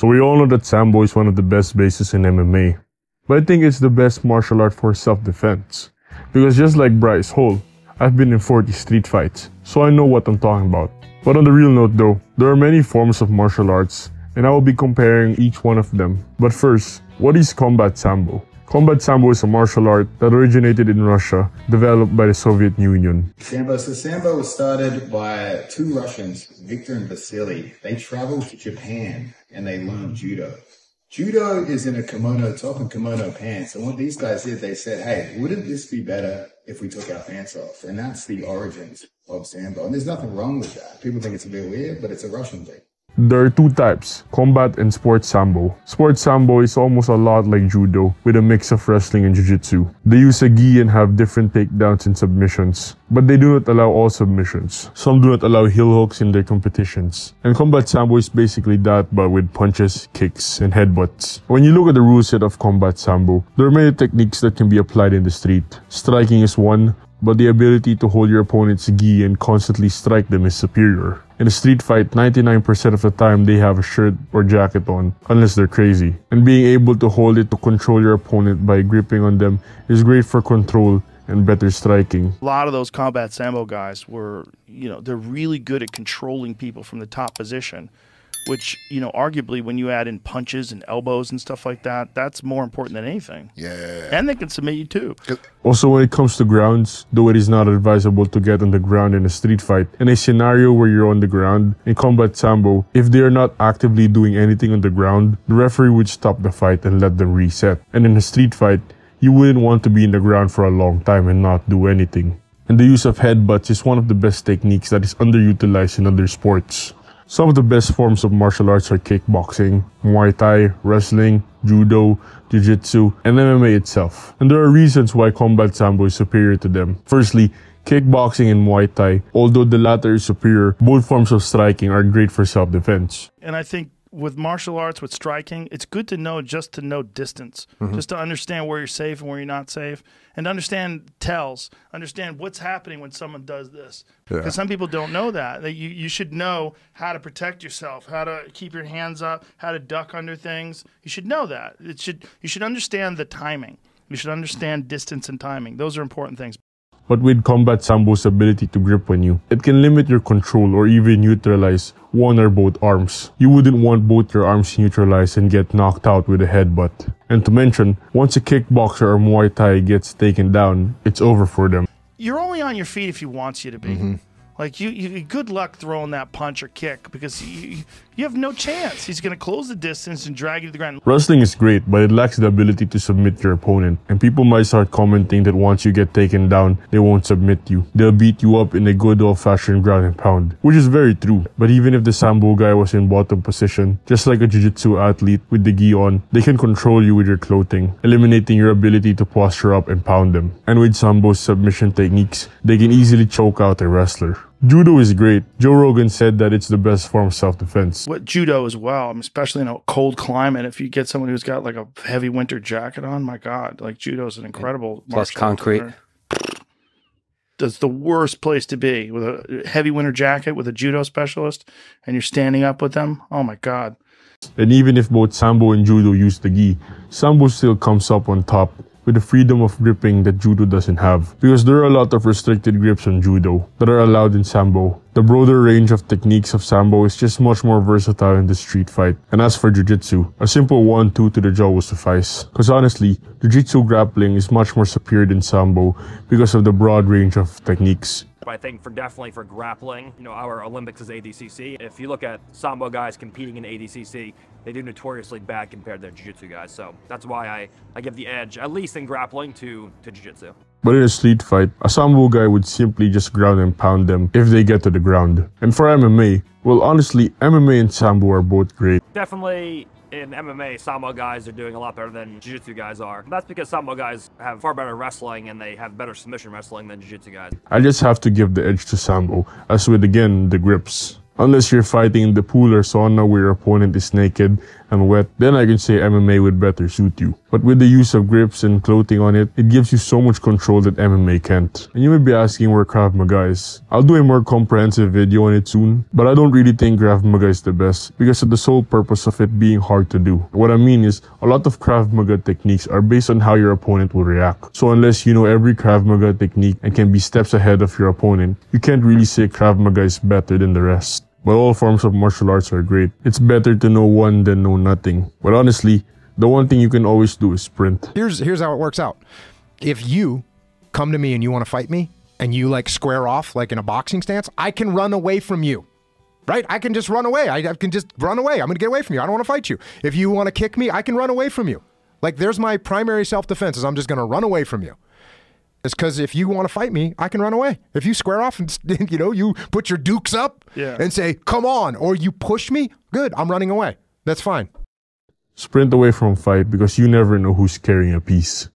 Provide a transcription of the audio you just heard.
So we all know that Sambo is one of the best bases in MMA. But I think it's the best martial art for self-defense. Because just like Bryce Hall, I've been in 40 street fights, so I know what I'm talking about. But on the real note though, there are many forms of martial arts, and I will be comparing each one of them. But first, what is Combat Sambo? Combat Sambo is a martial art that originated in Russia, developed by the Soviet Union. Sambo was started by two Russians, Viktor and Vasily. They traveled to Japan and they learned judo. Judo is in a kimono top and kimono pants. And what these guys did, they said, hey, wouldn't this be better if we took our pants off? And that's the origins of Sambo. And there's nothing wrong with that. People think it's a bit weird, but it's a Russian thing. There are two types, combat and sports Sambo. Sports Sambo is almost a lot like judo, with a mix of wrestling and jiu-jitsu. They use a gi and have different takedowns and submissions, but they do not allow all submissions. Some do not allow heel hooks in their competitions. And combat Sambo is basically that, but with punches, kicks, and headbutts. When you look at the rule set of combat Sambo, there are many techniques that can be applied in the street. Striking is one, but the ability to hold your opponent's gi and constantly strike them is superior. In a street fight, 99% of the time they have a shirt or jacket on, unless they're crazy. And being able to hold it to control your opponent by gripping on them is great for control and better striking. A lot of those combat Sambo guys were, they're really good at controlling people from the top position, which, arguably when you add in punches and elbows and stuff like that, that's more important than anything. Yeah. And they can submit you too. Also, when it comes to grounds, though it is not advisable to get on the ground in a street fight, in a scenario where you're on the ground, in combat Sambo, if they are not actively doing anything on the ground, the referee would stop the fight and let them reset. And in a street fight, you wouldn't want to be in the ground for a long time and not do anything. And the use of headbutts is one of the best techniques that is underutilized in other sports. Some of the best forms of martial arts are kickboxing, Muay Thai, wrestling, judo, jiu-jitsu, and MMA itself. And there are reasons why combat Sambo is superior to them. Firstly, kickboxing and Muay Thai, although the latter is superior, both forms of striking are great for self-defense. And I think with martial arts, with striking, it's good to know distance, just to understand where you're safe and where you're not safe, and understand tells, understand what's happening when someone does this. Because some people don't know that. You should know how to protect yourself, how to keep your hands up, how to duck under things. You should know that. You should understand the timing. You should understand distance and timing. Those are important things. But with combat Sambo's ability to grip on you, it can limit your control or even neutralize one or both arms. You wouldn't want both your arms neutralized and get knocked out with a headbutt. And to mention, once a kickboxer or Muay Thai gets taken down, it's over for them. You're only on your feet if he wants you to be. Like, you good luck throwing that punch or kick, because you have no chance. He's going to close the distance and drag you to the ground. Wrestling is great, but it lacks the ability to submit your opponent. And people might start commenting that once you get taken down, they won't submit you. They'll beat you up in a good old-fashioned ground and pound, which is very true. But even if the Sambo guy was in bottom position, just like a jiu-jitsu athlete with the gi on, they can control you with your clothing, eliminating your ability to posture up and pound them. And with Sambo's submission techniques, they can easily choke out a wrestler. Judo is great. Joe Rogan said that it's the best form of self-defense. What judo as well, especially in a cold climate, if you get someone who's got like a heavy winter jacket on, my God, like judo is an incredible plus concrete. That's the worst place to be, with a heavy winter jacket with a judo specialist and you're standing up with them. Oh my God. And even if both Sambo and judo use the gi, Sambo still comes up on top with the freedom of gripping that judo doesn't have, because there are a lot of restricted grips on judo that are allowed in Sambo. The broader range of techniques of Sambo is just much more versatile in the street fight. And as for jiu-jitsu, a simple 1-2 to the jaw will suffice. Because honestly, jiu-jitsu grappling is much more superior than Sambo because of the broad range of techniques. I think definitely for grappling, our Olympics is ADCC. If you look at Sambo guys competing in ADCC, they do notoriously bad compared to Jiu-Jitsu guys. So that's why I give the edge, at least in grappling, to Jiu-Jitsu. But in a street fight, a Sambo guy would simply just ground and pound them if they get to the ground. And for MMA, well, honestly, MMA and Sambo are both great. Definitely in MMA, Sambo guys are doing a lot better than Jiu-Jitsu guys are. That's because Sambo guys have far better wrestling and they have better submission wrestling than Jiu-Jitsu guys. I just have to give the edge to Sambo, as with, again, the grips. Unless you're fighting in the pool or sauna where your opponent is naked and wet, then I can say MMA would better suit you. But with the use of grips and clothing on it, it gives you so much control that MMA can't. And you may be asking where Krav Maga is. I'll do a more comprehensive video on it soon, but I don't really think Krav Maga is the best because of the sole purpose of it being hard to do. What I mean is, a lot of Krav Maga techniques are based on how your opponent will react. So unless you know every Krav Maga technique and can be steps ahead of your opponent, you can't really say Krav Maga is better than the rest. But all forms of martial arts are great. It's better to know one than know nothing. But honestly, the one thing you can always do is sprint. Here's how it works out. If you come to me and you want to fight me and you like square off like in a boxing stance, I can run away from you. Right? I can just run away. I can just run away. I'm going to get away from you. I don't want to fight you. If you want to kick me, I can run away from you. Like there's my primary self-defense is I'm just going to run away from you. It's because if you want to fight me, I can run away. If you square off and, you know, you put your dukes up and say, come on, or you push me, good, I'm running away. That's fine. Sprint away from fight because you never know who's carrying a piece.